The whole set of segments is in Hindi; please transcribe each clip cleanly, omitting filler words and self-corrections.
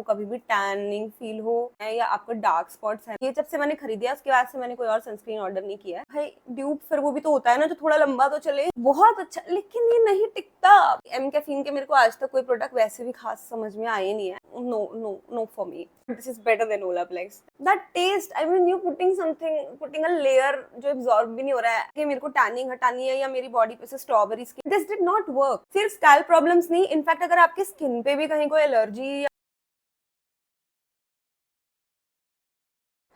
कभी भी टैनिंग फील हो या आपको डार्क स्पॉट्स है, ये जब से मैंने खरीदिया उसके बाद से मैंने कोई और सनस्क्रीन ऑर्डर नहीं किया है। भाई ड्यूब फिर वो भी तो होता है ना जो थोड़ा लंबा तो चले, बहुत अच्छा, लेकिन ये नहीं टिकता। एम कैफीन के मेरे को आज तक कोई प्रोडक्ट वैसे भी खास समझ में आए नहीं है। No no no for me, this is better than Olaplex. That test, I mean you putting a layer जो एब्जॉर्ब भी नहीं हो रहा है कि मेरे को टैनिंग हटानी है या मेरी बॉडी पे से strawberry skin, this did not work. सिर्फ स्कैल्प प्रॉब्लम्स नहीं, इनफैक्ट अगर आपकी स्किन पे भी कहीं कोई allergy.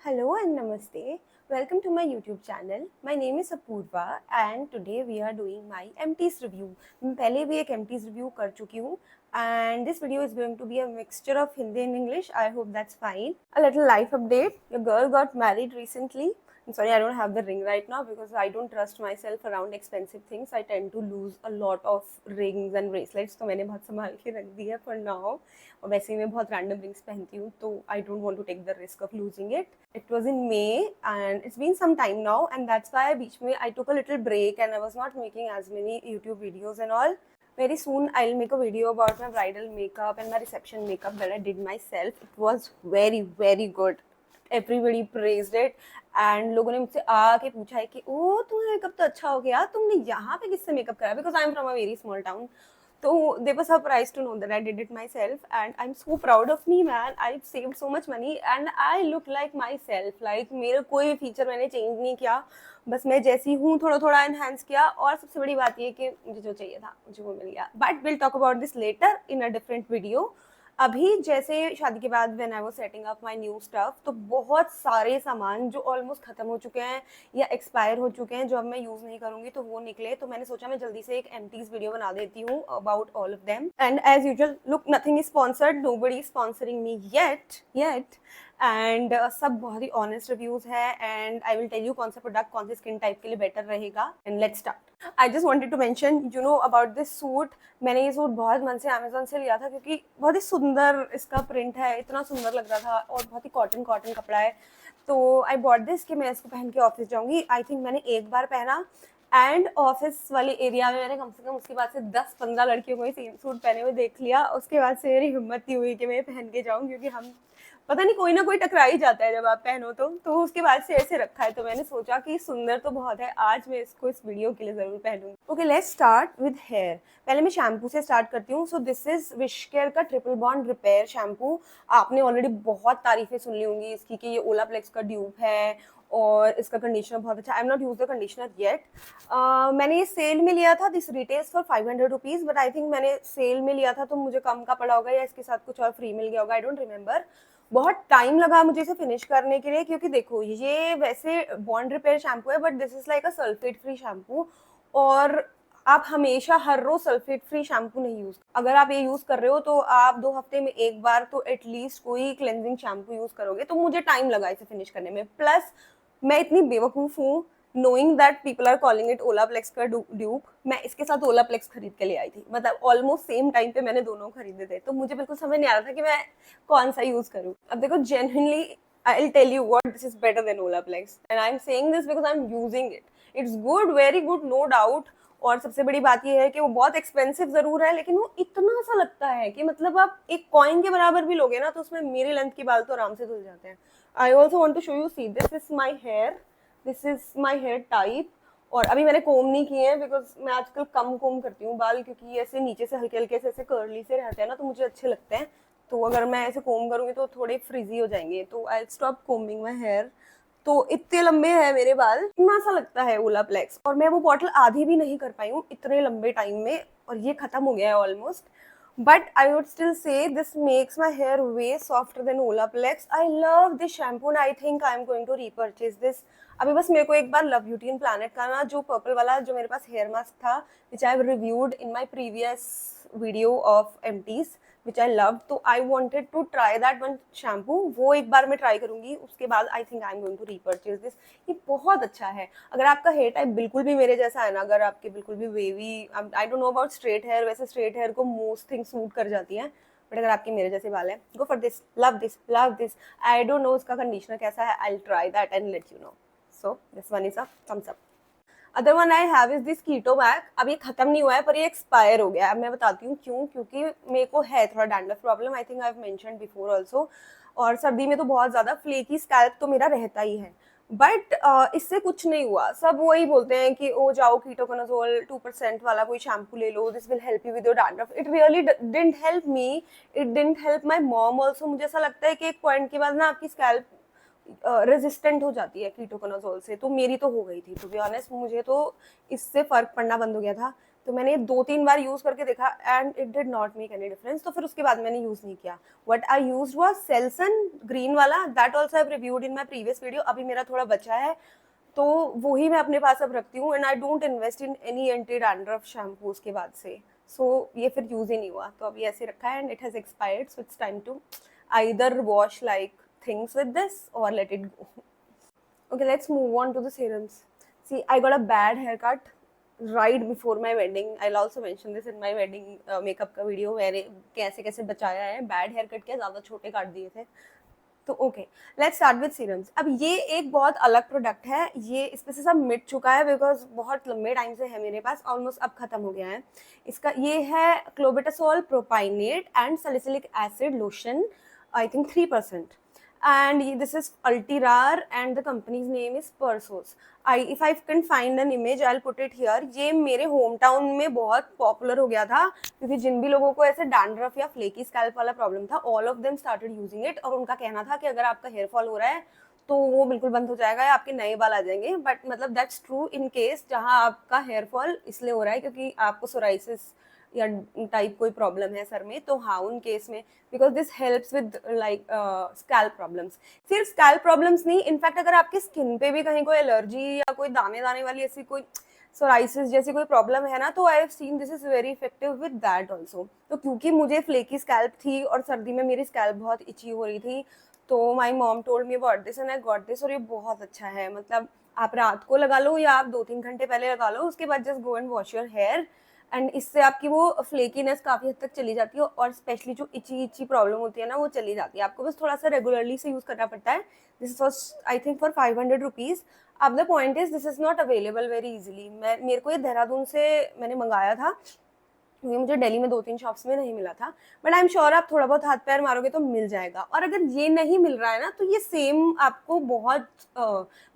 Hello and Namaste. Welcome to my YouTube channel. My name is Apurva and today we are doing my empties review. मैं पहले भी एक empties review कर चुकी हूँ and this video is going to be a mixture of Hindi and English. I hope that's fine. A little life update. Your girl got married recently. I'm sorry, I don't have the ring right now because I don't trust myself around expensive things. I tend to lose a lot of rings and bracelets. तो मैंने बहुत संभाल के रख दी है for now. और वैसे ही मैं बहुत रैंडम रिंग्स पहनती हूँ तो I don't want to take the risk of losing it. It was in May and it's been some time now and that's why बीच में I took a little break and I was not making as many YouTube videos and all. Very soon I'll make a video about my bridal makeup and my reception makeup that I did myself. It was very good. Everybody praised it and लोगों ने मुझसे आके पूछा है कि ओ तुम्हारा मेकअप तो अच्छा हो गया, तुमने यहाँ पे किससे मेकअप करा? Because I'm from a very small town. So they were surprised to know that I did it myself and I'm so proud of me, man. I've saved so much money and I look like myself. Like मेरा कोई फीचर मैंने चेंज नहीं किया, बस मैं जैसी हूँ थोड़ा थोड़ा एनहांस किया. और सबसे बड़ी बात ये कि मुझे जो चाहिए था मुझे वो मिल गया. But will talk about this later in a different video. अभी जैसे शादी के बाद when I was setting up my new stuff तो बहुत सारे सामान जो ऑलमोस्ट खत्म हो चुके हैं या एक्सपायर हो चुके हैं जो अब मैं यूज नहीं करूंगी तो वो निकले. तो मैंने सोचा मैं जल्दी से एक एम्प्टीज वीडियो बना देती हूँ about all of them. And as usual look, nothing is sponsored, nobody is sponsoring me yet and सब बहुत ही ऑनेस्ट रिव्यूज है and I will tell you कौन सा प्रोडक्ट कौन सी स्किन टाइप के लिए बेटर रहेगा. And let's start. I just wanted to mention you know about this suit. मैंने ये सूट बहुत मन से अमेजोन से लिया था क्योंकि बहुत ही सुंदर इसका प्रिंट है, इतना सुंदर लग रहा था और बहुत ही कॉटन कपड़ा है. तो आई बॉट दिस कि मैं इसको पहन के ऑफिस जाऊंगी. आई थिंक मैंने एक बार पहना एंड ऑफिस वाले एरिया में मैंने कम से कम उसके बाद से 10-15 लड़कियों को ही सेम सूट पहने हुए देख लिया. उसके बाद से मेरी हिम्मत नहीं हुई कि मैं पहन के जाऊँ क्योंकि हम पता नहीं कोई ना कोई टकरा ही जाता है जब आप पहनो तो उसके बाद से ऐसे रखा है. तो मैंने सोचा कि सुंदर तो बहुत है, आज मैं इसको इस वीडियो के लिए जरूर पहनूंगी. Okay, let's start with hair. पहले मैं शैम्पू से स्टार्ट करती हूँ. सो दिस इज विश केयर का ट्रिपल बॉन्ड रिपेयर शैम्पू. आपने ऑलरेडी बहुत तारीफें सुन ली होंगी इसकी कि ये ओलाप्लेक्स का ड्यूप है और इसका कंडीशनर बहुत अच्छा. आई am not use the conditioner yet. मैंने ये सेल में लिया था. This retails for 500 rupees but I think मैंने सेल में लिया था तो मुझे कम का पड़ा होगा या इसके साथ कुछ और फ्री मिल गया होगा. I don't remember. बहुत टाइम लगा मुझे इसे फिनिश करने के लिए क्योंकि देखो ये वैसे बॉन्ड रिपेयर शैम्पू है but this is like a sulphate free shampoo. और आप हमेशा हर रोज सल्फेट फ्री शैम्पू नहीं यूज, अगर आप ये यूज कर रहे हो तो आप 2 हफ्ते में एक बार तो एटलीस्ट कोई क्लेंजिंग शैम्पू यूज करोगे. तो मुझे टाइम लगा इसे फिनिश करने में. प्लस मैं इतनी बेवकूफ हूँ knowing that people are calling it Olaplex का ड्यूप, मैं इसके साथ ओलाप्लेक्स खरीद के ले आई थी. मतलब ऑलमोस्ट सेम टाइम पे मैंने दोनों खरीदे थे. तो मुझे बिल्कुल समझ नहीं आ रहा था कि मैं कौन सा यूज करूं. अब देखो genuinely I'll tell you what, this is better than Olaplex and I'm saying this because I'm using it. It's good, very good, no doubt. और सबसे बड़ी बात यह है कि वो बहुत एक्सपेंसिव जरूर है लेकिन वो इतना सा लगता है कि मतलब आप एक कॉइन के बराबर भी लोगे ना तो उसमें मेरी लेंथ के बाल तो आराम से धुल जाते हैं. I also want to show you, see this is my hair, this is my hair type. और अभी मैंने कोम नहीं किए हैं बिकॉज मैं आजकल कम कोम करती हूँ बाल क्योंकि ऐसे नीचे से हल्के हल्के से ऐसे कर्ली से रहते हैं ना तो मुझे अच्छे लगते हैं. तो अगर मैं ऐसे कोम करूंगी तो थोड़े फ्रिजी हो जाएंगे. तो I stop combing my hair. तो इतने लंबे हैं मेरे बाल, इतना सा लगता है ओलाप्लेक्स. और मैं वो बॉटल आधी भी नहीं कर पाई हूँ इतने लंबे टाइम में और ये खत्म हो गया है almost. But I would still say this makes my hair way softer than Olaplex. I love this shampoo and I think I'm going to repurchase this. अभी बस मेरे को एक बार लव ब्यूटी एंड प्लानेट का ना जो पर्पल वाला जो मेरे पास हेयर मास्क था which I have reviewed in my previous video of empties which I loved. तो I wanted to try that one shampoo. वो एक बार मैं ट्राई करूंगी उसके बाद I think I'm going to repurchase this. ये बहुत अच्छा है. अगर आपका हेयर टाइप बिल्कुल भी मेरे जैसा है ना, अगर आपके बिल्कुल भी wavy, I don't know about straight hair, वैसे स्ट्रेट हेयर को मोस्ट थिंग सूट कर जाती है बट अगर आपके मेरे जैसे बाल हैं go for this. Love this, love this. I don't know उसका कंडीशनर कैसा है, I will try that and let you know. So this one is a thumbs up. Other one I have is this Keto Mac. अब ये खत्म नहीं हुआ है पर ये एक्सपायर हो गया है। अब मैं बताती हूँ क्यों, क्योंकि मेरे को है थोड़ा dandruff problem, I think I have mentioned before also, और सर्दी में तो बहुत ज्यादा फ्लेकी स्कैल्प तो मेरा रहता ही है। बट इससे कुछ नहीं हुआ। सब वही बोलते हैं कि ओ जाओ कीटोकोनाजोल 2% वाला कोई शैम्पू ले लो, this will help you with your dandruff. It really didn't help me, it didn't help my mom also. मुझे ऐसा लगता है कि एक पॉइंट के बाद ना आपकी स्कैल्प रेजिस्टेंट हो जाती है कीटोकोनाजोल से। तो मेरी तो हो गई थी, टू बी ऑनेस्ट। मुझे तो इससे फर्क पड़ना बंद हो गया था। तो मैंने 2-3 बार यूज करके देखा and it did not make any difference. तो फिर उसके बाद मैंने यूज नहीं किया। What I used was Selsun green वाला, that also I have reviewed in my previous video. अभी मेरा थोड़ा बचा है तो वो ही मैं अपने पास अब रखती हूँ। And I don't invest in any anti dandruff shampoo उसके बाद से। सो ये फिर यूज ही नहीं हुआ, तो अभी ऐसे रखा है and it has expired. So it's time to either wash like things with this or let it go. Okay, let's move on to the serums. See, I got a bad haircut right before my wedding. I'll also mention this in my wedding makeup का video, मैंने कैसे कैसे बचाया है। bad haircut क्या, ज़्यादा छोटे काट दिए थे। तो okay, let's start with serums. अब ये एक बहुत अलग प्रोडक्ट है, ये इस पे से सब मिट चुका है बिकॉज बहुत लंबे टाइम से है मेरे पास, ऑलमोस्ट अब खत्म हो गया है। इसका ये है clobetasol propionate and salicylic acid lotion, I think 3%। and this is Ultirar and the company's name is Persos. If I can find an image I'll put it here. ये मेरे होम टाउन में बहुत पॉपुलर हो गया था क्योंकि जिन भी लोगों को ऐसे डैंड्रफ या फ्लेकी स्कैल्प वाला प्रॉब्लम था, all of them started using it. और उनका कहना था कि अगर आपका हेयर फॉल हो रहा है तो वो बिल्कुल बंद हो जाएगा या आपके नए बाल आ जाएंगे। बट मतलब दैट्स ट्रू इन केस जहाँ आपका हेयर फॉल इसलिए हो रहा है क्योंकि आपको सोराइसिस या टाइप कोई प्रॉब्लम है सर में, तो हाँ उन केस में, because this helps with like scalp problems. सिर्फ स्कैल्प प्रॉब्लम्स नहीं, इनफैक्ट अगर आपकी स्किन पे भी कहीं कोई एलर्जी या कोई दाने दाने वाली ऐसी कोई सोराइसिस जैसी कोई प्रॉब्लम है ना, तो I have seen this is very effective with that also. तो क्योंकि मुझे फ्लेकी स्कैल्प थी और सर्दी में मेरी स्कैल्प बहुत इची हो रही थी, तो my mom told me about this and I got this. और ये बहुत अच्छा है, मतलब आप रात को लगा लो या आप 2-3 घंटे पहले लगा लो, उसके बाद just go and wash your hair and इससे आपकी वो फ्लेकीनेस काफ़ी हद तक चली जाती है और स्पेशली जो इची प्रॉब्लम होती है ना वो चली जाती है। आपको बस थोड़ा सा रेगुलरली से यूज़ करना पड़ता है। This was I think for 500 rupees. अब the point is this is not available very easily. मेरे को ये देहरादून से मैंने मंगाया था क्योंकि मुझे दिल्ली में 2-3 शॉप्स में नहीं मिला था। बट आई एम श्योर आप थोड़ा बहुत हाथ पैर मारोगे तो मिल जाएगा। और अगर ये नहीं मिल रहा है ना, तो ये सेम आपको बहुत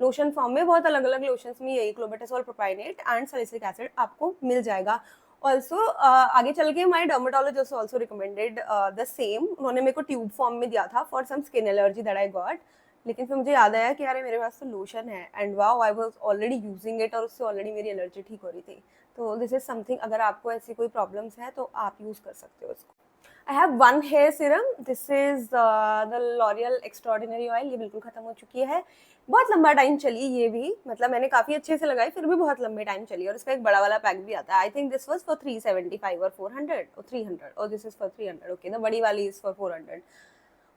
लोशन फॉर्म में, बहुत अलग अलग लोशंस में यही clobetasol propionate and salicylic acid आपको मिल जाएगा। ऑल्सो आगे चल के my dermatologist also recommended the same. उन्होंने मेरे को ट्यूब फॉर्म में दिया था for some skin allergy that I got. लेकिन फिर मुझे याद आया कि यार मेरे पास तो लोशन है and wow I was already using it और उससे ऑलरेडी मेरी एलर्जी ठीक हो रही थी। तो दिस इज समथिंग, अगर आपको ऐसी कोई प्रॉब्लम्स है तो आप यूज कर सकते हो इसको। I have one hair serum, this is the L'Oreal extraordinary oil. ये बिल्कुल खत्म हो चुकी है, बहुत लंबा टाइम चली ये भी, मतलब मैंने काफी अच्छे से लगाई फिर भी बहुत लंबे टाइम चली। और इसका एक बड़ा वाला पैक भी आता है। I think this was for 375 और 400 और 300 और this is for 300। Okay, the बड़ी वाली इज फॉर 400।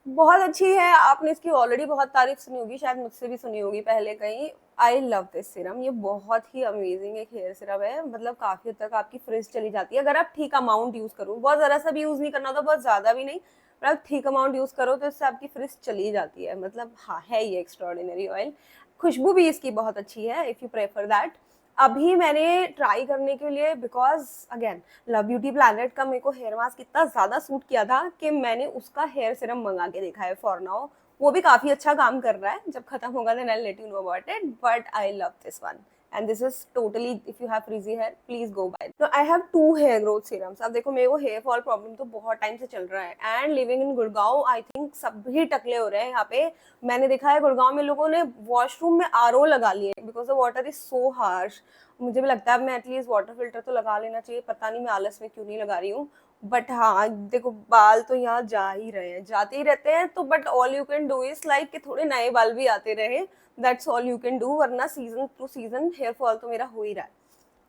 बहुत अच्छी है, आपने इसकी ऑलरेडी बहुत तारीफ सुनी होगी, शायद मुझसे भी सुनी होगी पहले कहीं। आई लव दिस सीरम, ये बहुत ही अमेजिंग एक हेयर सीरम है। मतलब काफी हद तक आपकी फ्रिज चली जाती है अगर आप ठीक अमाउंट यूज करो। बहुत जरा सा भी यूज नहीं करना होता, बहुत ज्यादा भी नहीं, पर आप ठीक अमाउंट यूज करो तो इससे आपकी फ्रिज चली जाती है। मतलब हाँ है ये एक्स्ट्रॉर्डिनरी ऑयल। खुशबू भी इसकी बहुत अच्छी है इफ यू प्रेफर दैट। अभी मैंने ट्राई करने के लिए, because again love beauty planet का मेरे को हेयर मास्क इतना ज्यादा सूट किया था कि मैंने उसका हेयर सीरम मंगा के देखा है फॉर नाउ। वो भी काफी अच्छा काम कर रहा है, जब खत्म होगा then I let you know about it. But I love this one and this is totally, if you have frizzy hair please go buy. So I have 2 hair growth serums. अब देखो मेरे को हेयर फॉल प्रॉब्लम तो बहुत टाइम से चल रहा है and living in Gurgaon I think सभी टकले हो रहे हैं यहाँ पे। मैंने देखा है गुड़गांव में लोगों ने वॉशरूम में आरओ लगा लिए because the water is so harsh. मुझे भी लगता है मैं एटलीस्ट वाटर फिल्टर तो लगा लेना चाहिए, पता नहीं मैं आलस में क्यों नहीं लगा रही हूँ। बट हाँ देखो बाल तो यहाँ जा ही रहे हैं, जाते ही रहते हैं। तो but all you can do is like कि थोड़े नए बाल भी आते रहे, that's all you can do, वरना season to season hair fall तो मेरा हो ही रहा है।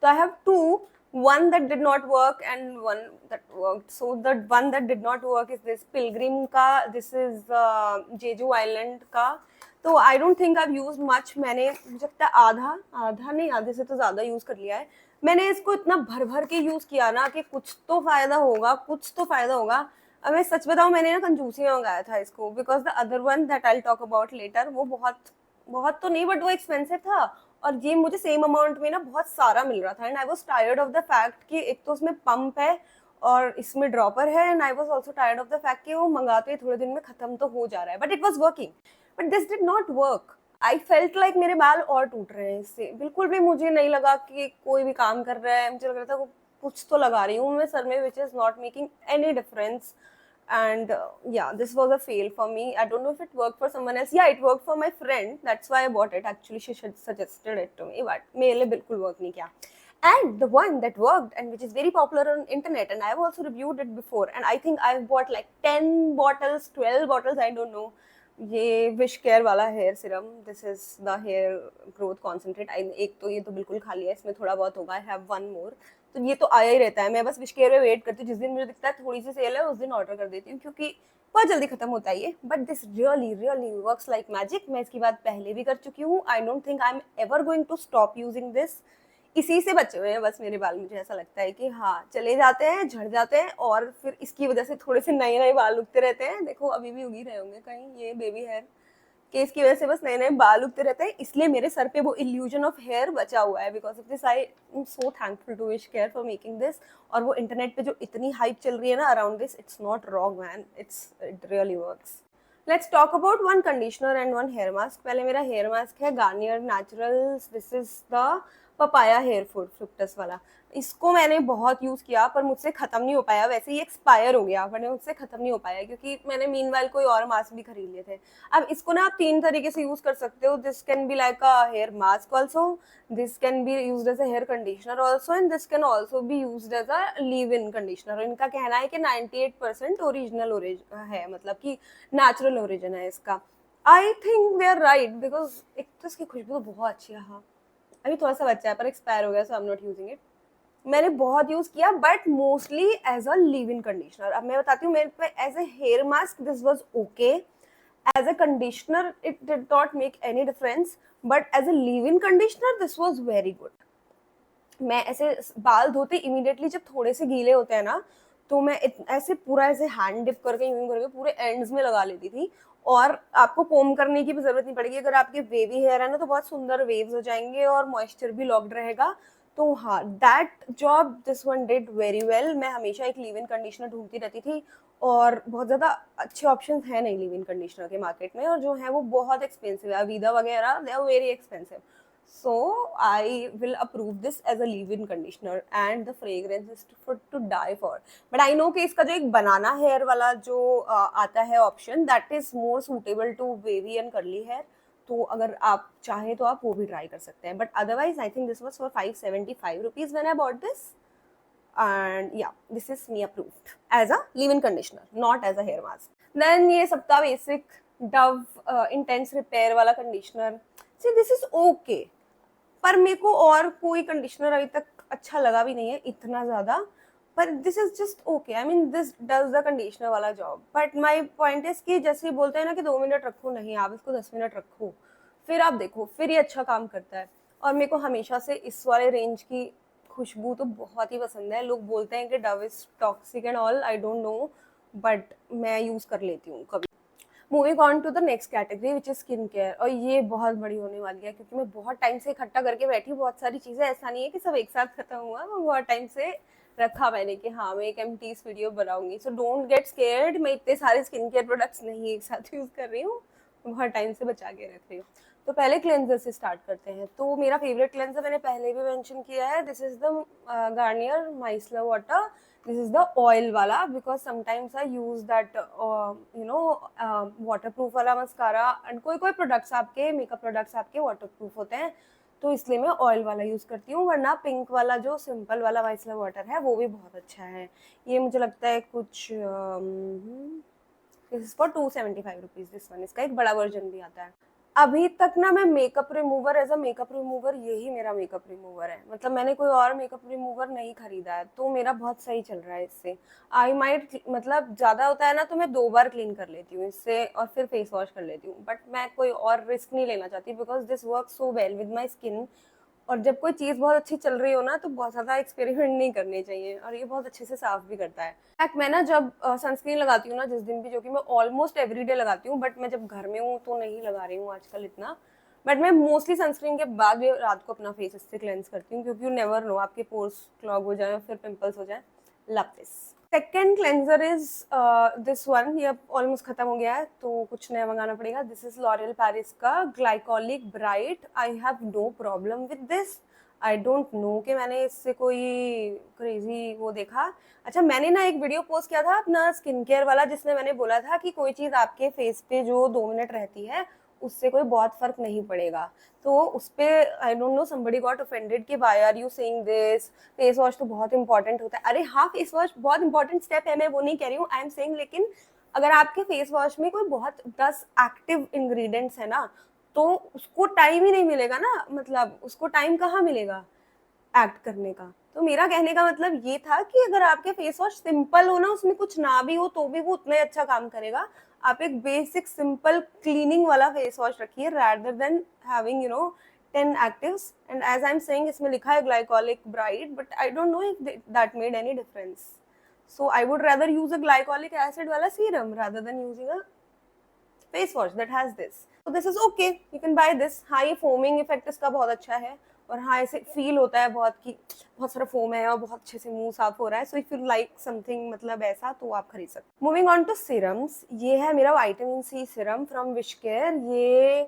तो I have 2, one that did not work and one that worked. So the one that did not work is this Pilgrim का, this is Jeju Island का। तो I don't think I use much, मैंने मुझे लगता है आधा नहीं, आधे से तो ज्यादा यूज कर लिया है। मैंने इसको इतना भर भर के यूज किया ना कि कुछ तो फायदा होगा, कुछ तो फायदा होगा। अब मैं सच बताऊं, मैंने ना कंजूसी में मंगाया था इसको, because the other one that I will talk about later वो बहुत तो नहीं बट वो एक्सपेंसिव था और ये मुझे सेम अमाउंट में ना बहुत सारा मिल रहा था and I was tired of the fact कि एक तो उसमें पंप है और इसमें ड्रॉपर है and I was also tired of the fact कि वो मंगाते ही थोड़े दिन में खत्म तो हो जा रहा है, but it was working, but this did not work. I felt like मेरे बाल और टूट रहे हैं इससे। बिल्कुल भी मुझे नहीं लगा कि कोई भी काम कर रहा है, मुझे लग रहा था कुछ तो लगा रही हूँ मैं सर में which is not making any difference. And yeah, this was a fail for me. I don't know if it worked for someone else. Yeah, it worked for my friend, that's why I bought it. Actually she suggested it to me, but मेरे लिए बिल्कुल work नहीं किया. And the one that worked and which is very popular on internet, and I've also reviewed it before, and I think I've bought like 10 bottles, 12 bottles, I don't know. ये विश केयर वाला hair serum, this is the hair growth concentrate. एक तो ये तो बिल्कुल खाली है, इसमें थोड़ा बहुत होगा, आई हैव वन मोर। तो ये तो आया ही रहता है, मैं बस विश केयर में वेट करती हूँ, जिस दिन मुझे दिखता है थोड़ी सी सेल है उस दिन ऑर्डर कर देती हूँ, क्योंकि बहुत जल्दी खत्म होता है ये। But this really really works like magic. मैं इसकी बात पहले भी कर चुकी हूँ, I don't think I am ever going to stop using this. इसी से बचे हुए हैं बस मेरे बाल, मुझे ऐसा लगता है कि हाँ चले जाते हैं, झड़ जाते हैं, और फिर इसकी वजह से थोड़े से नए नए बाल उगते रहते हैं। देखो अभी भी उगी रहे होंगे कहीं, ये बेबी हेयर के इसकी वजह से बस नए नए बाल उगते रहते हैं, इसलिए मेरे सर पे वो इल्यूजन ऑफ हेयर बचा हुआ है। Because of this I am so thankful to WishCare for making this. और वो इंटरनेट पे जो इतनी हाइप चल रही है ना around this, it's not wrong man, it really works. Let's talk about one conditioner and one hair mask. पहले मेरा हेयर मास्क है Garnier Naturals, this is the papaya hair food Fructis वाला। इसको मैंने बहुत यूज किया पर मुझसे खत्म नहीं हो पाया, वैसे ही एक्सपायर हो गया, बट मुझसे खत्म नहीं हो पाया क्योंकि मैंने मीनवाइल कोई और मास्क भी खरीद लिए थे। अब इसको ना आप 3 तरीके से यूज कर सकते हो। This can be like a hair mask also, this can be used as a hair conditioner also, and this can also be used as a leave in conditioner. इनका कहना है कि 98% ओरिजिनल है, मतलब कि नेचुरल ओरिजिन है इसका। I think we are right, because एक तो इसकी खुशबू तो बहुत अच्छी है। हाँ अभी थोड़ा सा बच्चा है पर एक्सपायर हो गया, so I am not using it. मैंने बहुत यूज किया but mostly as a leave in conditioner. अब मैं बताती हूँ, मेरे पे as a hair mask this was okay, as a conditioner it did not make any difference, but as a leave in conditioner this was very good. मैं ऐसे बाल धोते इमीडिएटली जब थोड़े से गीले होते हैं ना, तो मैं ऐसे पूरा ऐसे हैंड डिप करके यूं करके पूरे एंड्स में लगा लेती थी, और आपको कोम करने की भी जरूरत नहीं पड़ेगी। अगर आपके वेवी हेयर है ना तो बहुत सुंदर वेव्स हो जाएंगे और मॉइस्चर भी लॉक्ड रहेगा। तो हाँ, that job this one did very well. मैं हमेशा एक लीव इन कंडीशनर ढूंढती रहती थी, और बहुत ज़्यादा अच्छे ऑप्शन है नहीं लीव इन कंडीशनर के मार्केट में, और जो है वो बहुत एक्सपेंसिव है। अवीदा वगैरह they are very expensive. So I will approve this as a leave-in conditioner, and the fragrance is to die for. But I know कि इसका जो एक बनाना हेयर वाला जो आता है option, that is more suitable to wavy and curly hair. तो अगर आप चाहें तो आप वो भी ट्राई कर सकते हैं, but otherwise I think this was for 575 rupees when I bought this, and yeah, this is me approved as a leave-in conditioner, not as a hair mask. Then ये सबका basic Dove intense repair वाला conditioner. See, this is okay. पर मेरे को और कोई कंडीशनर अभी तक अच्छा लगा भी नहीं है इतना ज़्यादा, पर this is just okay. I mean this does the conditioner वाला job. But my point is कि जैसे बोलते हैं ना कि 2 मिनट रखो, नहीं आप इसको 10 मिनट रखो, फिर आप देखो फिर ये अच्छा काम करता है। और मेरे को हमेशा से इस वाले रेंज की खुशबू तो बहुत ही पसंद है। लोग बोलते हैं कि Dove is toxic and all, I don't know, but मैं यूज़ कर लेती हूँ कभी। Moving on to the next category which is skin care, और ये बहुत बड़ी होने वाली है क्योंकि मैं बहुत टाइम से इकट्ठा करके बैठी हूँ बहुत सारी चीज़ें। ऐसा नहीं है कि सब एक साथ खत्म हुआ, वो बहुत टाइम से रखा मैंने कि हाँ मैं एक एमटीज वीडियो बनाऊंगी। सो डोंट गेट स्केयर्ड, मैं इतने सारे स्किन केयर प्रोडक्ट्स नहीं एक साथ यूज़ कर रही हूँ, बहुत टाइम से बचा के रख रही हूँ। तो पहले क्लेंजर से स्टार्ट करते हैं। तो मेरा फेवरेट क्लेंजर मैंने पहले भी मेंशन किया है, this is the Garnier micellar water. This is the oil wala, because sometimes I use that waterproof वाला mascara, and कोई products आपके makeup products आपके waterproof होते हैं, तो इसलिए मैं ऑयल वाला यूज़ करती हूँ। वरना पिंक वाला जो सिंपल वाला माइसलर वाटर है वो भी बहुत अच्छा है। ये मुझे लगता है कुछ this is for 275 rupees this one. इसका एक बड़ा वर्जन भी आता है। अभी तक ना मैं makeup remover as a makeup remover, यही मेरा मेकअप रिमूवर है। मतलब मैंने कोई और मेकअप रिमूवर नहीं खरीदा है, तो मेरा बहुत सही चल रहा है इससे। आई माइट, मतलब ज़्यादा होता है ना तो मैं 2 बार क्लीन कर लेती हूँ इससे और फिर फेस वॉश कर लेती हूँ, बट मैं कोई और रिस्क नहीं लेना चाहती because this work so well with my skin. और जब कोई चीज़ बहुत अच्छी चल रही हो ना तो बहुत ज़्यादा एक्सपेरिमेंट नहीं करने चाहिए, और ये बहुत अच्छे से साफ भी करता है। इनफैक्ट मैं ना जब सनस्क्रीन लगाती हूँ ना जिस दिन भी, जो कि मैं ऑलमोस्ट एवरीडे लगाती हूँ, बट मैं जब घर में हूँ तो नहीं लगा रही हूँ आजकल इतना, बट मैं मोस्टली सनस्क्रीन के बाद भी रात को अपना फेस इससे क्लेंस करती हूँ, क्योंकि यू नेवर नो आपके पोर्स क्लॉग हो जाए फिर पिंपल्स हो जाए। Love this. Second cleanser is this one, ये अब ऑलमोस्ट खत्म हो गया है तो कुछ नया मंगाना पड़ेगा। दिस इज लॉरियल पेरिस का glycolic bright. I have no problem with this. I don't know कि मैंने इससे कोई क्रेजी वो देखा। अच्छा, मैंने ना एक वीडियो पोस्ट किया था अपना स्किन केयर वाला, जिसमें मैंने बोला था कि कोई चीज़ आपके फेस पे जो 2 मिनट रहती है उससे कोई बहुत फर्क नहीं पड़ेगा। तो उस पे I don't know somebody got offended कि why are you saying this, face wash तो बहुत इंपॉर्टेंट होता है। अरे हाँ, फेस वॉश बहुत इंपॉर्टेंट स्टेप है, मैं वो नहीं कह रही हूँ, आई एम सेइंग, लेकिन अगर आपके फेस वॉश में कोई बहुत 10 एक्टिव इंग्रेडिएंट्स है ना, तो उसको टाइम ही नहीं मिलेगा ना, मतलब उसको टाइम कहाँ मिलेगा एक्ट करने का। तो मेरा कहने का मतलब ये था कि अगर आपके फेस वॉश सिंपल हो ना, उसमें कुछ ना भी हो तो भी वो उतना ही अच्छा काम करेगा। आप एक बेसिक सिंपल क्लीनिंग वाला फेस वॉश रखिए rather than having 10 actives। and as I'm saying, इसमें लिखा है glycolic bright, but I don't know if that made any difference। so I would rather use a glycolic acid वाला serum rather than using a face wash that has this. तो this is okay, you can buy this. हाँ, ये फोमिंग इफेक्ट इसका बहुत अच्छा है, और हाँ ऐसे फील होता है बहुत कि बहुत सारा फोम है और बहुत अच्छे से मुंह साफ हो रहा है। So if you like something मतलब ऐसा, तो आप खरीद सकते। मूविंग ऑन टू सिरम्स, ये है मेरा vitamin C serum from Wish Care. ये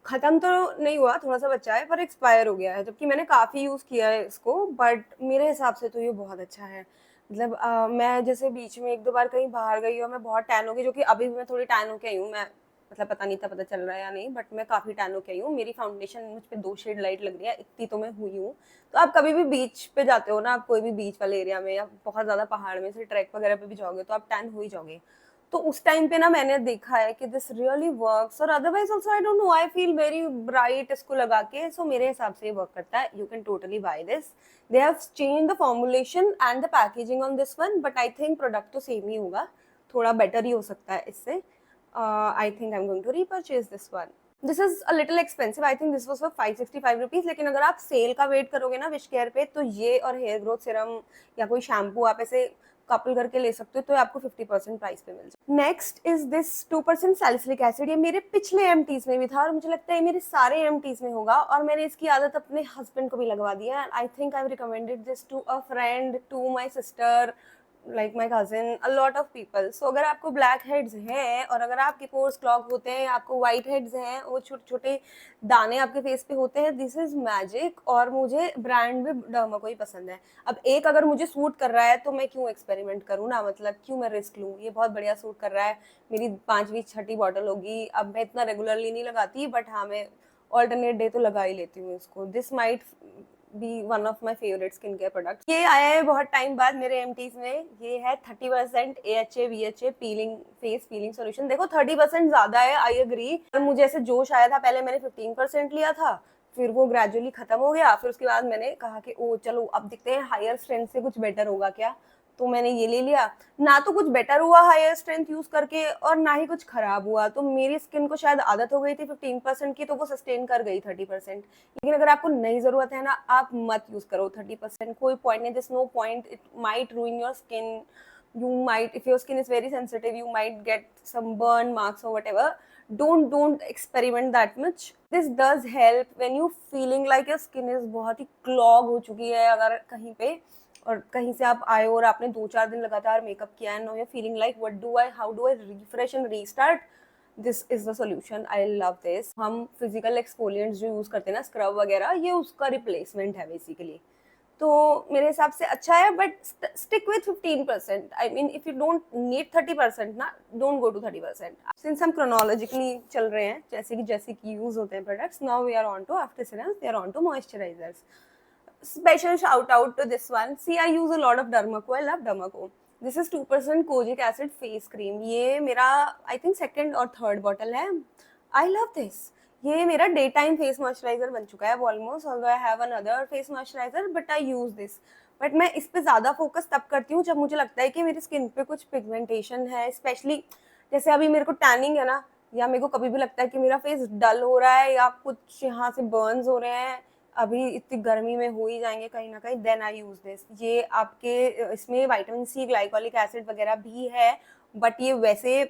खत्म तो नहीं हुआ, थोड़ा सा बचा है, पर एक्सपायर हो गया है, जबकि मैंने काफ़ी यूज़ किया है इसको। बट मेरे हिसाब से तो ये बहुत अच्छा है। मतलब मैं जैसे बीच में 1-2 बार कहीं बाहर गई और मैं बहुत टैन हो गई, जो कि अभी भी मैं थोड़ी टैन होके आई हूँ। मैं मतलब पता नहीं था, पता चल रहा है या नहीं, बट मैं काफ़ी टैन होके आई हूँ। मेरी फाउंडेशन मुझ पे 2 शेड लाइट लग रही है, इतनी तो मैं हुई हूँ। तो आप कभी भी बीच पे जाते हो ना, आप कोई भी बीच वाले एरिया में या बहुत ज़्यादा पहाड़ में से ट्रैक वगैरह पे भी जाओगे, तो आप टैन हो ही जाओगे। तो उस टाइम पे ना मैंने देखा है कि दिस रियली वर्क्स। और otherwise also I don't no, I feel very bright इसको लगा के। सो मेरे हिसाब से ये वर्क करता है। You can totally buy this. They have change the formulation and the packaging on this one, but I think product तो सेम ही होगा, थोड़ा बेटर ही हो सकता है इससे। I think I am going to repurchase this one. This is a little expensive, I think this was for 565 rupees. लेकिन अगर आप सेल का वेट करोगे ना विश केयर पे, तो ये और हेयर ग्रोथ सिरम या कोई शैम्पू आप ऐसे कपल करके ले सकते हो, तो आपको 50% प्राइस पे मिल जाए। Next is this 2% salicylic acid. ये मेरे पिछले एमटीज में भी था और मुझे लगता है मेरे सारे एमटीज में होगा, और मैंने इसकी आदत अपने हस्बैंड को भी लगवा दी है। I think I recommended this to a friend, to my sister, like my cousin, a lot of people. So अगर आपको ब्लैक हेड्स हैं और अगर आपके पोर्स क्लॉग होते हैं, आपको व्हाइट हेड्स हैं, वो छोटे छोटे दाने आपके फेस पे होते हैं, दिस इज मैजिक। और मुझे ब्रांड भी डर्मा को ही पसंद है। अब एक अगर मुझे सूट कर रहा है तो मैं क्यों एक्सपेरिमेंट करूँ ना, मतलब क्यों मैं रिस्क लूँ। ये बहुत बढ़िया सूट कर रहा है, मेरी 5वीं 6ठी बॉटल होगी। अब मैं इतना रेगुलरली नहीं लगाती, बट हाँ मैं ऑल्टरनेट डे तो लगा ही लेती हूँ इसको। This might be one of my favourite skin care product. ये आया है बहुत टाइम बाद मेरे एमटीज में। ये है 30% AHA VHA piling face peeling solution. देखो 30% ज्यादा है, आई एग्री। और मुझे ऐसे जोश आया था, पहले मैंने 15% लिया था, फिर वो ग्रेजुअली खत्म हो गया। फिर उसके बाद मैंने कहा कि ओ चलो अब देखते हैं हायर स्ट्रेंथ से कुछ बेटर होगा क्या, तो मैंने ये ले लिया। ना तो कुछ बेटर हुआ हायर स्ट्रेंथ यूज करके, और ना ही कुछ खराब हुआ। तो मेरी स्किन को शायद आदत हो गई थी 15% की, तो वो सस्टेन कर गई 30%। लेकिन अगर आपको नहीं जरूरत है ना, आप मत यूज करो 30%। कोई पॉइंट नहीं, this no point, it might ruin your skin. you might, if your skin is very sensitive, you might get some burn marks or whatever. Don't experiment that much. This does help when you feeling like your skin is बहुत ही clog हो चुकी है अगर कहीं पे, और कहीं से आप आए और आपने 2-4 दिन लगातार मेकअप किया है, now you're feeling like what do I, how do I refresh and restart, this is the solution. I love this. हम फिजिकल एक्सफोलिएंट्स जो यूज करते हैं ना, स्क्रब वगैरह, ये उसका रिप्लेसमेंट है बेसिकली। तो मेरे हिसाब से अच्छा है, but stick with 15%। I mean if you don't need 30% ना, डोंट गो टू 30%। सिंस हम क्रोनोलॉजिकली चल रहे हैं, जैसे कि यूज होते हैं products, now we are on to after serums, we are on to moisturisers. Special shout out to this one. See, I use a lot of Dermaco. I love Dermaco. This is 2% kojic acid face cream. ये मेरा I think second और third bottle है. I love this. ये मेरा डे टाइम फेस मॉइस्चराइजर बन चुका है almost. Although I have another face moisturiser, but I use this. But मैं इस पे ज़्यादा फोकस तब करती हूँ जब मुझे लगता है कि मेरी स्किन पे कुछ पिगमेंटेशन है, स्पेशली जैसे अभी मेरे को टैनिंग है ना, या मेरे को कभी भी लगता है कि मेरा फेस डल हो रहा है या कुछ यहाँ से बर्न्स हो रहे हैं, अभी इतनी गर्मी में हो ही जाएंगे कहीं ना कहीं, देन आई यूज दिस। ये आपके इसमें विटामिन सी, ग्लाइकोलिक एसिड वगैरह भी है, बट ये वैसे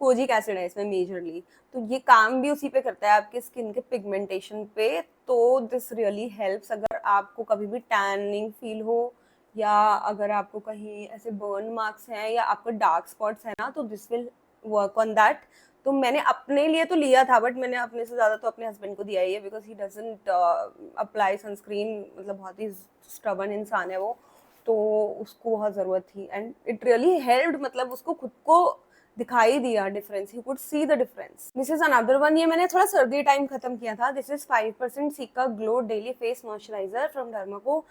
कोजिक एसिड है इसमें मेजरली, तो ये काम भी उसी पे करता है आपके स्किन के पिगमेंटेशन पे। तो दिस रियली हेल्प्स अगर आपको कभी भी टैनिंग फील हो, या अगर आपको कहीं ऐसे बर्न मार्क्स हैं या आपको डार्क स्पॉट्स है ना, तो this will work on that. तो मैंने अपने लिए तो लिया था, बट मैंने अपने से ज़्यादा तो अपने हस्बैंड को दिया ही है, because he doesn't apply sunscreen, मतलब बहुत ही स्टबर्न इंसान है वो, तो उसको बहुत ज़रूरत थी एंड इट रियली हेल्प्ड, मतलब उसको खुद को दिखाई दिया difference, he could see the difference. This is another one, ये मैंने थोड़ा सर्दी टाइम खत्म किया था। This is 5% Cica glow daily face moisturiser from Dermaco.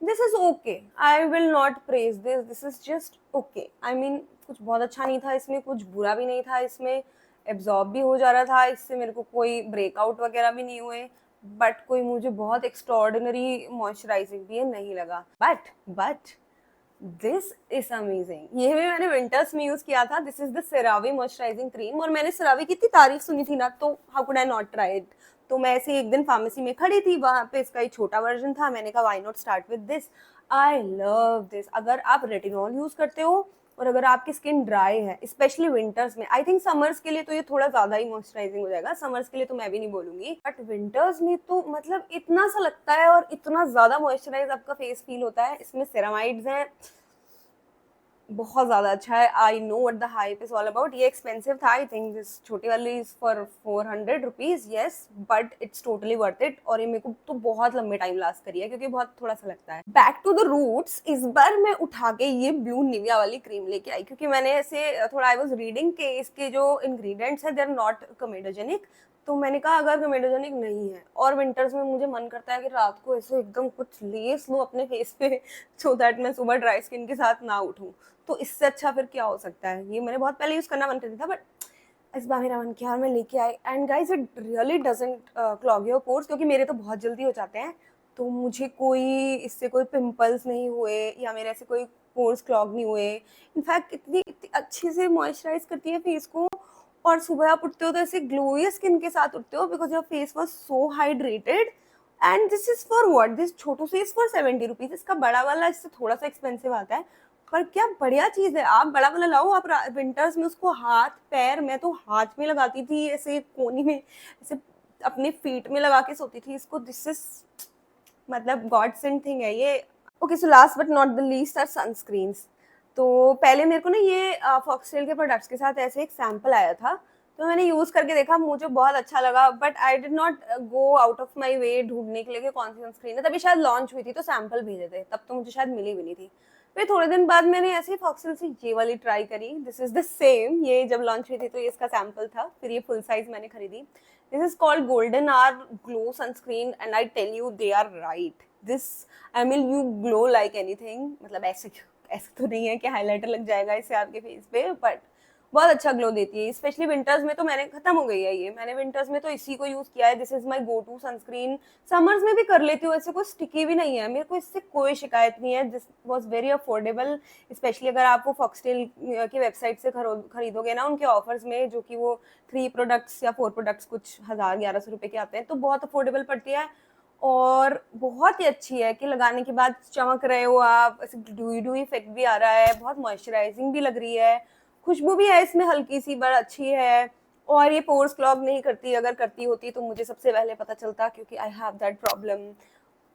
This is okay, I will not praise this, this is just okay. I mean कुछ बहुत अच्छा नहीं था इसमें, कुछ बुरा भी नहीं था इसमें, एब्जॉर्ब भी हो जा रहा था इससे, मेरे को कोई ब्रेकआउट वगैरह भी नहीं हुए, बट कोई मुझे बहुत एक्स्ट्रॉर्डिनरी मॉइस्चराइजिंग भी नहीं लगा। बट दिस इज अमेजिंग, ये भी मैंने विंटर्स में यूज किया था। This is the CeraVe moisturising cream, और मैंने सेरावी की इतनी तारीफ सुनी थी ना, तो how could I not try it. तो मैं ऐसे एक दिन फार्मेसी में खड़ी थी, वहां पे इसका एक छोटा वर्जन था, मैंने कहा why not start with this. I love this. अगर आप रेटिनॉल यूज करते हो और अगर आपकी स्किन ड्राई है, स्पेशली विंटर्स में, आई थिंक समर्स के लिए तो ये थोड़ा ज्यादा ही मॉइस्चराइजिंग हो जाएगा, समर्स के लिए तो मैं भी नहीं बोलूंगी, बट विंटर्स में तो मतलब इतना सा लगता है और इतना ज्यादा मॉइस्चराइज आपका फेस फील होता है। इसमें सेरामाइड्स हैं, बहुत ज्यादा अच्छा है। I know what the hype is all about. ये एक्सपेंसिव था, आई थिंक दिस छोटी वाली is for 400 rupees, yes, but it's totally worth it. और ये मेरे को तो बहुत लंबे टाइम लास्ट करी है, क्योंकि बहुत थोड़ा सा लगता है। बैक टू द रूट्स, इस बार मैं उठा के ये ब्लू निविया वाली क्रीम लेके आई, क्योंकि मैंने ऐसे थोड़ा आई वॉज रीडिंग के इसके जो इंग्रेडिएंट्स है दे आर नॉट कमेडोजेनिक, तो मैंने कहा अगर कमेडोजेनिक नहीं है और विंटर्स में मुझे मन करता है कि रात को ऐसे एकदम कुछ लेस लो अपने फेस पे, सो दैट मैं सुबह ड्राई स्किन के साथ ना उठूं, तो इससे अच्छा फिर क्या हो सकता है। ये मैंने बहुत पहले यूज करना मन करता था, बट इस बार मेरा मन किया और मैं लेके आई, and guys it really doesn't clog your pores, क्योंकि मेरे तो बहुत जल्दी हो जाते हैं, तो मुझे कोई इससे कोई पिंपल्स नहीं हुए या मेरे ऐसे कोई पोर्स क्लॉग नहीं हुए। इनफैक्ट इतनी अच्छे से मॉइस्चराइज करती है फेस को, और सुबह आप उठते हो तो ऐसे ग्लोई स्किन के साथ उठते हो, because your face was so hydrated. And this is for what, this छोटू से इज फॉर 70 रुपीज, इसका बड़ा वाला इससे थोड़ा सा एक्सपेंसिव आता है, पर क्या बढ़िया चीज है। आप बड़ा वाला लाओ, आप विंटर्स में उसको हाथ पैर, मैं तो हाथ में लगाती थी ऐसे कोनी में, ऐसे अपने फीट में लगा के सोती थी इसको। दिस इज मतलब गॉड सेंड थिंग है ये। Okay, so last but not the least are sunscreens. तो पहले मेरे को ना ये फॉक्सटेल के प्रोडक्ट्स के साथ ऐसे एक सैम्पल आया था, तो मैंने यूज करके देखा, मुझे बहुत अच्छा लगा, but I did not go out of my way ढूंढने के लिए कि कौन सी सनस्क्रीन है। तभी शायद लॉन्च हुई थी तो सैम्पल भेजे थे, तब तो मुझे शायद मिली भी नहीं थी। फिर थोड़े दिन बाद मैंने ऐसे ही फॉक्सटेल से ये वाली ट्राई करी। दिस इज द सेम, ये जब लॉन्च हुई थी तो ये इसका सैम्पल था, फिर ये फुल साइज मैंने खरीदी। This is called golden hour glow sunscreen, and I tell you they are right. This, I mean you glow like anything, मतलब ऐसे तो नहीं है कि हाइलाइटर लग जाएगा इससे आपके फेस पे, बट बहुत अच्छा ग्लो देती है, स्पेशली विंटर्स में। तो मैंने खत्म हो गई है ये, मैंने विंटर्स में तो इसी को यूज किया है। This is my go to sunscreen. Summers में भी कर लेती हूँ, ऐसे कोई स्टिकी भी नहीं है, मेरे को इससे कोई शिकायत नहीं है। This was very affordable, specially अगर आप वो फॉक्सटेल की वेबसाइट से खरीदोगे ना, उनके ऑफर्स में, जो कि वो 3 प्रोडक्ट्स या 4 प्रोडक्ट्स कुछ 1000-1100 रुपए के आते हैं, तो बहुत अफोर्डेबल पड़ती है और बहुत ही अच्छी है कि लगाने के बाद चमक रहे हो आप, ऐसे ड्यूई इफेक्ट भी आ रहा है, बहुत मॉइस्चराइजिंग भी लग रही है, खुशबू भी है इसमें हल्की सी, बड़ा अच्छी है। और ये पोर्स क्लॉग नहीं करती, अगर करती होती तो मुझे सबसे पहले पता चलता, क्योंकि आई हैव दैट प्रॉब्लम।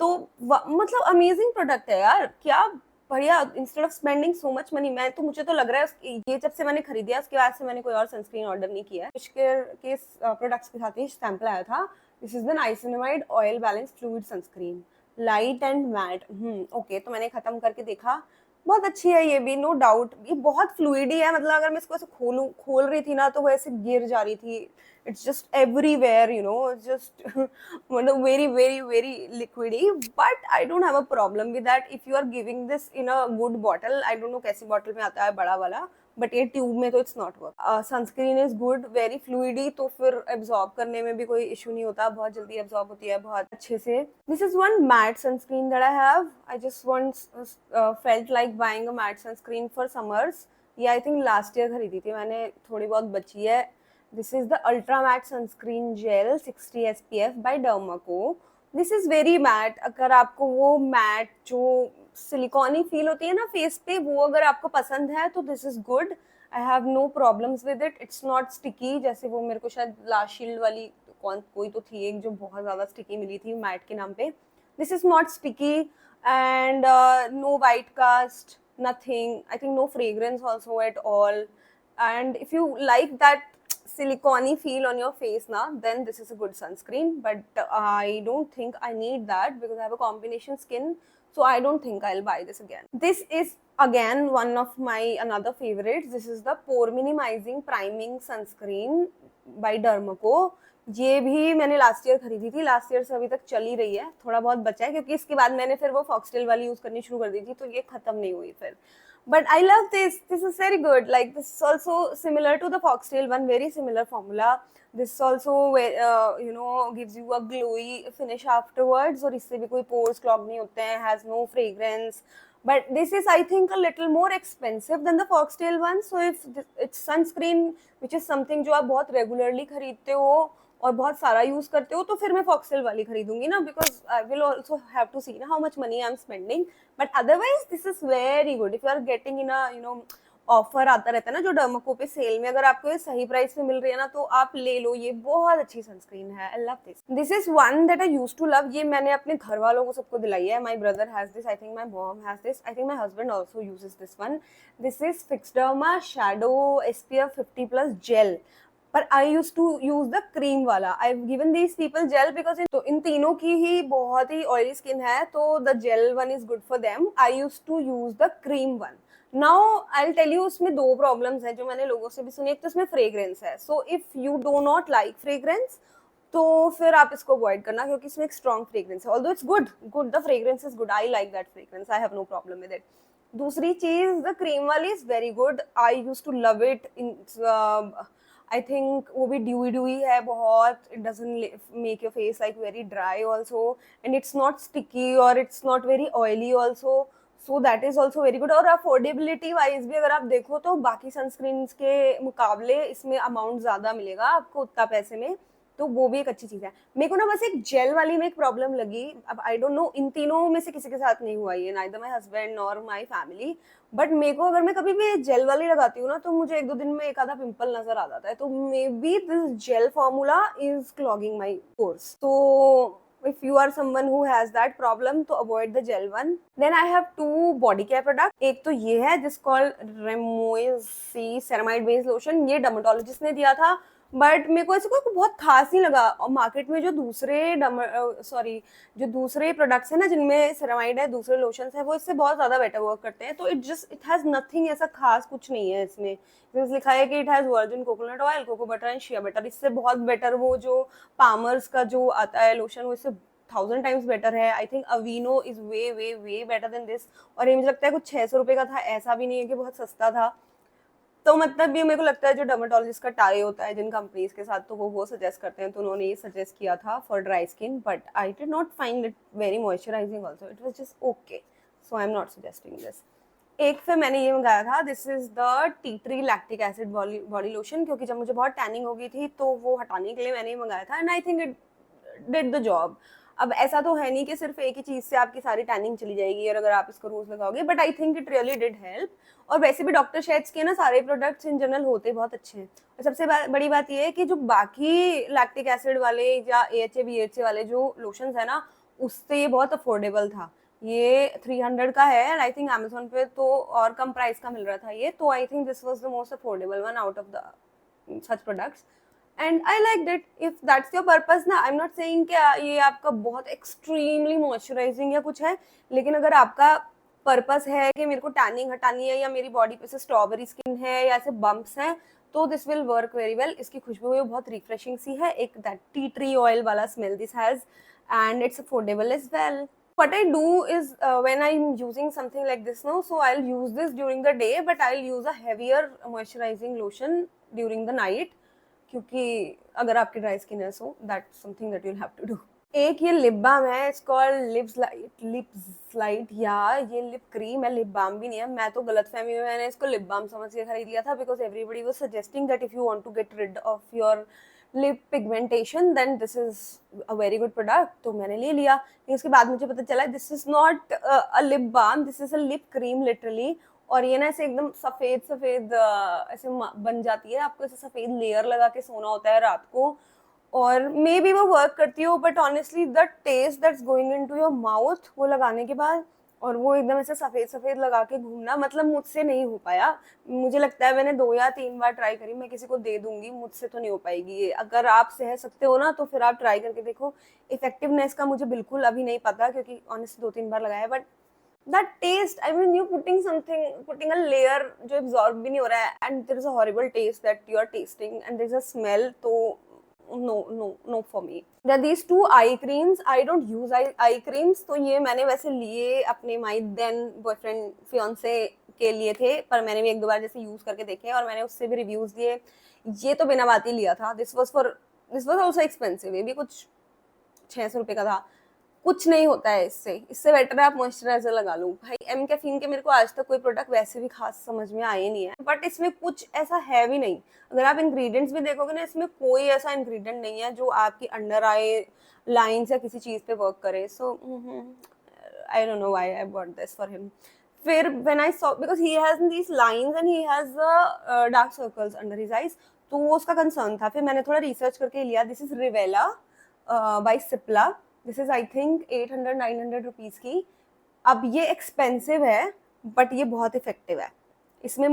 तो मतलब अमेजिंग प्रोडक्ट है यार, क्या बढ़िया। Instead of spending so much money, मैं तो मुझे तो लग रहा है ये जब से मैंने खरीदिया उसके बाद से मैंने कोई और सनस्क्रीन ऑर्डर नहीं किया है। फिशकेयर के प्रोडक्ट्स के साथ ही सैंपल आया था। This is the niacinamide oil balance fluid sunscreen, light and matte. Okay, तो मैंने खत्म करके देखा, बहुत अच्छी है ये भी, नो डाउट। ये बहुत फ्लूइडी है, मतलब अगर मैं इसको ऐसे खोल रही थी ना तो वो ऐसे गिर जा रही थी। It's just everywhere, you know, just मतलब very very very liquidy, but I don't have a problem with that if you are giving this in a good bottle. I don't know कैसी बॉटल में आता है बड़ा वाला, बट ये ट्यूब में तो it's not work. Sunscreen is good, very fluidy, तो फिर एब्जॉर्ब करने में भी कोई इशू नहीं होता, बहुत जल्दी एब्जॉर्ब होती है बहुत अच्छे से। This is one matte sunscreen that I have. I just once felt like buying a matte sunscreen for summers. ये आई थिंक लास्ट ईयर खरीदी थी मैंने, थोड़ी बहुत बची है। This is the ultra matte sunscreen gel 60 SPF by Dermaco. This is very matte. अगर आपको वो मैट जो सिलिकॉनी फील होती है ना फेस पे, वो अगर आपको पसंद है तो this is good. I have no problems with it, it's not sticky, जैसे वो मेरे को शायद लास्ट शील्ड वाली कोई तो थी एक जो बहुत ज़्यादा स्टिकी मिली थी मैट के नाम पे. This is not sticky and no white cast, nothing. I think no fragrance also at all. And if you like that silicone feel on your face now, then this is a good sunscreen. But I don't think I need that because I have a combination skin, so I don't think I'll buy this again. This is again one of my another favorites. This is the pore minimizing priming sunscreen by Dermaco. ये भी मैंने लास्ट ईयर खरीदी थी, लास्ट ईयर से अभी तक चली रही है, थोड़ा बहुत बचा है क्योंकि इसके बाद मैंने फिर वो फॉक्सटेल वाली यूज करनी शुरू कर दी थी, तो ये खत्म नहीं हुई फिर. But I love this. This is very good. Like this is also similar to the foxtail one, very similar formula. This also gives you a glowy finish afterwards. और इससे भी कोई pores clog नहीं होते हैं. Has no fragrance. But this is, I think, a little more expensive than the foxtail one. So if it's sunscreen, which is something जो आप बहुत regularly खरीदते हो और बहुत सारा यूज करते हो, तो फिर मैं फॉक्सटेल वाली खरीदूंगी ना, because I will also have to see ना how much money I am spending. But otherwise this is very good if you are getting in a offer आता रहता है ना जो डर्माको पे सेल में, अगर आपको ये सही प्राइस पे मिल रही है ना, तो आप ले लो, ये बहुत अच्छी सनस्क्रीन है. I love this. This is one that I used to love. ये मैंने अपने घर वालों को सबको दिलाई है. My brother has this, I think my mom has this, I think my husband also uses this one. This is Fixderma shadow SPF 50+ gel. पर I use to use the cream वाला. I given these people gel because इन तीनों की ही बहुत ही ऑयली स्किन है, तो the gel one is good for them. I use to use the cream one. Now I tell you, उसमें दो प्रॉब्लम्स है जो मैंने लोगों से भी सुनी. एक तो इसमें फ्रेग्रेंस है, so if you do not like fragrance तो फिर आप इसको अवॉइड करना, क्योंकि इसमें एक स्ट्रॉन्ग फ्रेग्रेंस है. Although it's good the fragrance is good, I like that fragrance, I have no problem with it. दूसरी चीज, द क्रीम वाली is very good. I use to love it. I think वो भी ड्यूई है बहुत. It doesn't make your face like very dry also, and it's not sticky और it's not very oily also. So that is also very good. और अफोर्डेबिलिटी वाइज भी अगर आप देखो तो बाकी सनस्क्रीन के मुकाबले इसमें अमाउंट ज़्यादा मिलेगा आपको उतना पैसे में, तो वो भी एक अच्छी चीज़ है. मेरे को ना बस एक जेल वाली में एक प्रॉब्लम लगी. अब आई डोंट नो, इन तीनों में से किसी के साथ नहीं हुआ ये, नाइदर माय हस्बैंड और माय फैमिली. बट मेरे को अगर मैं कभी भी जेल वाली लगाती हूँ ना, तो मुझे 1-2 दिन में एक आधा पिंपल नजर आ जाता है. तो maybe this gel formula is clogging my pores. तो if you are someone who has that problem, तो avoid the gel one. Then I have 2 body care product. एक तो ये है जिस called Remoisi ceramide based lotion. ये डर्मेटोलॉजिस्ट ने दिया था, बट मेरे को ऐसे कोई बहुत खास नहीं लगा. और मार्केट में जो दूसरे प्रोडक्ट्स है ना जिनमें सेरामाइड है, दूसरे लोशंस है, वो इससे बहुत ज्यादा बेटर वर्क करते हैं. तो इट हैज नथिंग, ऐसा खास कुछ नहीं है इसमें. लिखा है कि it has virgin coconut oil, cocoa butter and shea butter. इससे बहुत बेटर वो जो पामर्स का जो आता है लोशन, वो इससे 1000 टाइम्स बेटर है. I think अवीनो is way way way better than this. और ये मुझे लगता है कुछ 600 रुपए का था, ऐसा भी नहीं है कि बहुत सस्ता था. तो मतलब ये मेरे को लगता है जो डर्मेटोलॉजिस्ट का टाई होता है जिन कंपनीज के साथ, तो वो सजेस्ट करते हैं. तो उन्होंने ये सजेस्ट किया था for dry skin, but I did not find it very moisturising also. It was just okay, so I am not suggesting this. एक फिर मैंने ये मंगाया था, this is the tea tree lactic acid body lotion, क्योंकि जब मुझे बहुत टैनिंग हो गई थी तो वो हटाने के लिए मैंने ये मंगाया था. And I think it did the job. अब ऐसा तो है नहीं कि सिर्फ एक ही चीज से आपकी सारी टैनिंग चली जाएगी और अगर आप इसको रोज लगाओगे, but I think it really did help. और वैसे भी डॉक्टर शेड्स के ना सारे प्रोडक्ट्स इन जनरल होते बहुत अच्छे हैं. और सबसे बड़ी बात ये है कि जो बाकी लैक्टिक एसिड वाले या AHA BHA वाले जो लोशंस है ना, उससे ये बहुत अफोर्डेबल था. ये 300 का है एंड आई थिंक अमेजोन पे तो और कम प्राइस का मिल रहा था ये. तो आई think this was the most affordable one out of the such products. And I like it. If that's your purpose ना, आई एम नॉट सेइंग कि ये आपका बहुत एक्सट्रीमली मॉइस्चराइजिंग या कुछ है, लेकिन अगर आपका पर्पस है कि मेरे को टैनिंग हटानी है या मेरी बॉडी पे से स्ट्रॉबेरी स्किन है या ऐसे बम्प्स हैं, तो this will work very well. इसकी खुशबू बहुत रिफ्रेशिंग सी है. एक दैट टी ट्री ऑयल वाला smell this has, and it's affordable as well. What I do is when I'm using something like this now, so I'll use this during the day, but I'll use a heavier moisturizing lotion during the night, क्योंकि अगर आपकी ड्राई स्किन है, so that's something that you will have to do. एक ये लिप बाम है, इट्स कॉल्ड लिप स्लाइड. या ये लिप क्रीम है, लिप बाम भी नहीं है. मैं तो गलतफहमी में मैंने इसको लिप बाम समझ के खरीद लिया था, because everybody was suggesting that if you want to get rid of your lip pigmentation then this is a very good product. तो मैंने ले लिया. लेकिन उसके बाद मुझे पता चला this is not a lip balm, this is a lip cream literally. और ये ना ऐसे एकदम सफेद सफेद ऐसे बन जाती है, आपको ऐसे सफेद लेयर लगा के सोना होता है रात को, और मे बी वो वर्क करती हो, but honestly the taste that's going into your mouth वो लगाने के बाद, और वो एकदम ऐसे सफेद सफेद लगा के घूमना, मतलब मुझसे नहीं हो पाया। मुझे लगता है मैंने 2 या 3 बार ट्राई करी, मैं किसी को दे दूंगी, मुझसे तो नहीं हो पाएगी ये। अगर आप सह सकते हो ना तो फिर आप ट्राई करके देखो। इफेक्टिवनेस का मुझे बिल्कुल अभी नहीं पता, क्योंकि ऑनेस्टली 2-3 बार लगाया, but that test, I mean you putting something, putting a layer जो एब्जॉर्ब भी नहीं हो रहा है, and there is a horrible taste that you are tasting, and there is a smell, तो no for me. There are these 2 eye creams. I don't use eye creams, तो ये मैंने वैसे लिए अपने my then boyfriend fiance के लिए थे, पर मैंने भी 1-2 बार जैसे यूज करके देखे और मैंने उससे भी रिव्यूज दिए। ये तो बिना बात ही लिया था। दिस was also expensive, ये भी कुछ 600 रुपए का था। कुछ नहीं होता है इससे, इससे बेटर है आप मॉइस्चराइजर लगा लो भाई। एम कैफीन के मेरे को आज तक कोई प्रोडक्ट वैसे भी खास समझ में आए नहीं है, बट इसमें कुछ ऐसा है भी नहीं। अगर आप इंग्रेडिएंट्स भी देखोगे ना, इसमें कोई ऐसा इंग्रेडिएंट नहीं है जो आपकी अंडर आई लाइंस या किसी चीज पे वर्क करे। So I don't know why I bought this for him. फिर when I saw, because he has these lines and he has dark circles under his eyes, तो वो उसका कंसर्न था। फिर मैंने थोड़ा रिसर्च करके लिया। This is Revela by Cipla. This is I think 800-900 rupees की। अब ये एक्सपेंसिव है, बट ये बहुत इफेक्टिव है। इसमें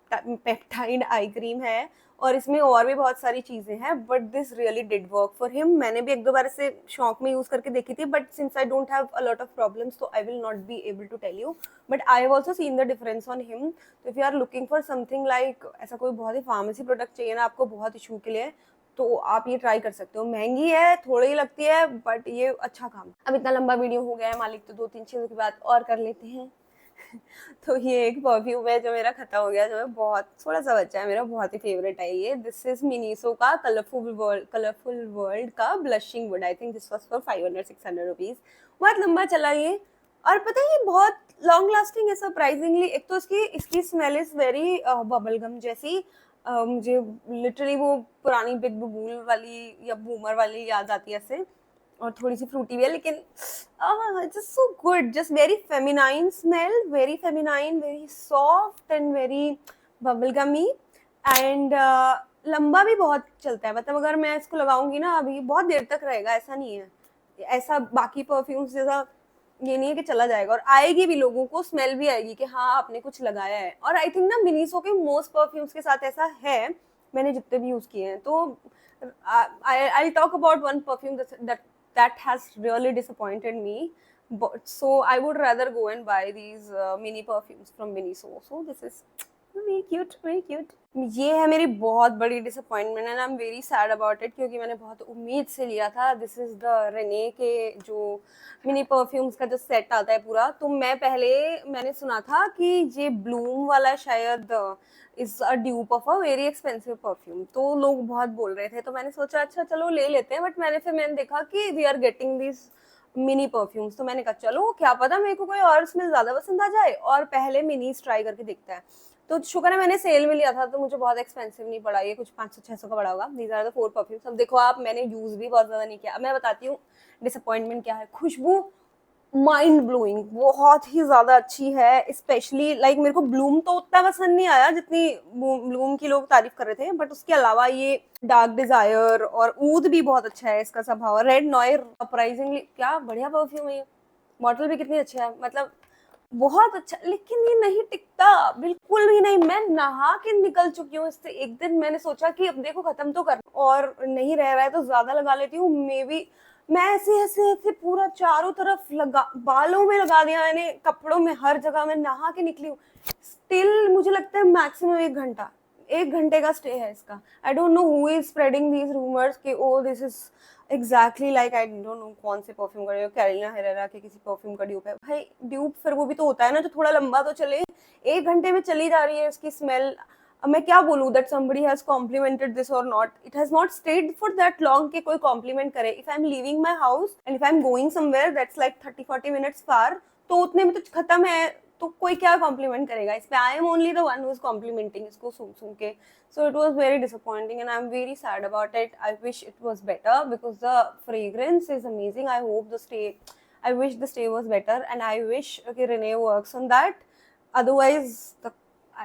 मल्टीपेप्टाइड आई क्रीम है, और इसमें और भी बहुत सारी चीजें हैं, but this really did work for him. मैंने भी 1-2 बार इसे शौक में यूज करके देखी थी, but since I don't have a lot of problems, तो I will not be able to tell you, but I have also seen the difference on him. तो if you are looking for something like ऐसा कोई बहुत ही फार्मेसी प्रोडक्ट चाहिए ना आपको बहुत इशू के लिए, तो आप ये ट्राई कर सकते हो। महंगी है, थोड़ी ही लगती है, बट ये अच्छा काम। अब इतना लंबा वीडियो हो गया है मालिक, तो 2-3 चीजों की बात और कर लेते हैं। तो ये एक परफ्यूम है जो मेरा खत्म हो गया, जो मैं बहुत थोड़ा सा बचा है, मेरा बहुत ही फेवरेट है ये। दिस इज मिनीसो का कलरफुल वर्ल्ड का blushing would. I think this was for 500-600 rupees. बहुत लंबा चला ये, और पता है ये बहुत लॉन्ग लास्टिंग है सरप्राइजिंगली। एक तो इसकी स्मेल इज वेरी बबलगम जैसी। मुझे लिटरली वो पुरानी बिग बबूल वाली या बूमर वाली याद आती है ऐसे, और थोड़ी सी फ्रूटी भी है, लेकिन just so good, just very feminine smell, very feminine, very soft and very bubble gummy, and लंबा भी बहुत चलता है। मतलब अगर मैं इसको लगाऊंगी ना अभी, बहुत देर तक रहेगा, ऐसा नहीं है ऐसा बाकी परफ्यूम्स जैसा ये नहीं है कि चला जाएगा, और आएगी भी, लोगों को स्मेल भी आएगी कि हाँ आपने कुछ लगाया है। और आई थिंक ना मिनीसो के मोस्ट परफ्यूम्स के साथ ऐसा है, मैंने जितने भी यूज किए हैं। तो I'll talk about one perfume that has really disappointed me. But so I would rather go and buy these mini perfumes from Miniso. So this is very cute, very cute. ये है मेरी बहुत बड़ी disappointment and I am very sad about it, क्योंकि मैंने बहुत उम्मीद से लिया था। दिस इज द रेने के जो मिनी परफ्यूम्स का जो सेट आता है पूरा। तो मैंने सुना था कि ये ब्लूम वाला शायद is a dupe of a very expensive perfume, तो लोग बहुत बोल रहे थे, तो मैंने सोचा अच्छा चलो ले लेते हैं। बट मैंने देखा कि we are getting this mini perfumes, तो मैंने कहा चलो क्या पता मेरे को कोई और स्मेल ज्यादा पसंद आ जाए, और पहले मिनीज ट्राई करके देखते हैं। तो शुक्र है मैंने सेल में लिया था, तो मुझे बहुत एक्सपेंसिव नहीं पड़ा, ये कुछ 500-600 का पड़ा होगा। These are the 4 perfumes. अब देखो आप, मैंने यूज भी बहुत ज्यादा नहीं किया। अब मैं बताती हूँ डिसअपॉइंटमेंट क्या है। खुशबू माइंड ब्लोइंग, बहुत ही ज्यादा अच्छी है। स्पेशली लाइक मेरे को ब्लूम तो उतना पसंद नहीं आया जितनी ब्लूम की लोग तारीफ कर रहे थे, बट उसके अलावा ये डार्क डिजायर और ऊद भी बहुत अच्छा है इसका स्वभाव। रेड नॉयर सरप्राइजिंगली क्या बढ़िया परफ्यूम है ये। बॉटल भी कितनी अच्छा है, मतलब बहुत अच्छा। लेकिन ये नहीं टिकता बिल्कुल भी नहीं। मैं नहा के निकल चुकी हूँ इससे। एक दिन मैंने सोचा कि अब देखो खत्म तो कर, और नहीं रह रहा है तो ज्यादा लगा लेती हूँ। मे बी मैं ऐसे पूरा चारों तरफ लगा, बालों में लगा दिया मैंने, कपड़ों में, हर जगह। मैं नहा के निकली हूँ, स्टिल मुझे लगता है मैक्सिमम 1 घंटे का स्टे है इसका। I don't know who is spreading these rumours कि oh this is exactly like, I don't know कौन से परफ्यूम का, कैरिना हेरेरा के किसी परफ्यूम का ड्यूप है। भाई ड्यूप फिर वो भी तो होता है ना जो थोड़ा लंबा तो चले। 1 घंटे में चली जा रही है इसकी स्मेल। अब मैं क्या बोलूं that somebody has complimented this or not. It has not stayed for that long कि कोई compliment करे। If I'm leaving my house and if I'm going somewhere that's like 30-40 minutes far, तो उतने में तो खत्म है, तो कोई क्या कॉम्प्लीमेंट करेगा इस पे। I am only the one who is complimenting इसको सुन के। So it was very disappointing and I am very sad about it. I wish it was better because the fragrance is amazing. I hope the stay, I wish the stay was better and I wish okay Rene works on that, otherwise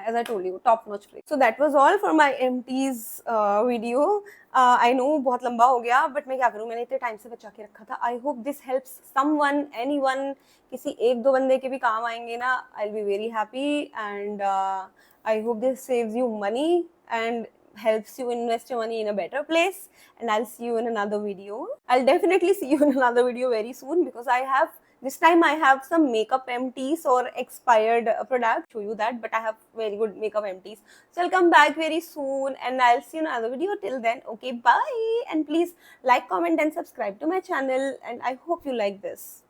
as I told you, top notch place. So that was all for my empties video. I know बहुत लंबा हो गया, but मैं क्या करूँ, मैंने इतने टाइम से बचा के रखा था. I hope this helps someone, anyone, किसी एक दो बंदे के भी काम आएंगे ना. I'll be very happy, and I hope this saves you money and helps you invest your money in a better place. And I'll see you in another video. I'll definitely see you in another video very soon, because this time I have some makeup empties or expired products. Show you that, but I have very good makeup empties. So I'll come back very soon, and I'll see you in another video. Till then, okay, bye. And please like, comment and subscribe to my channel, and I hope you like this.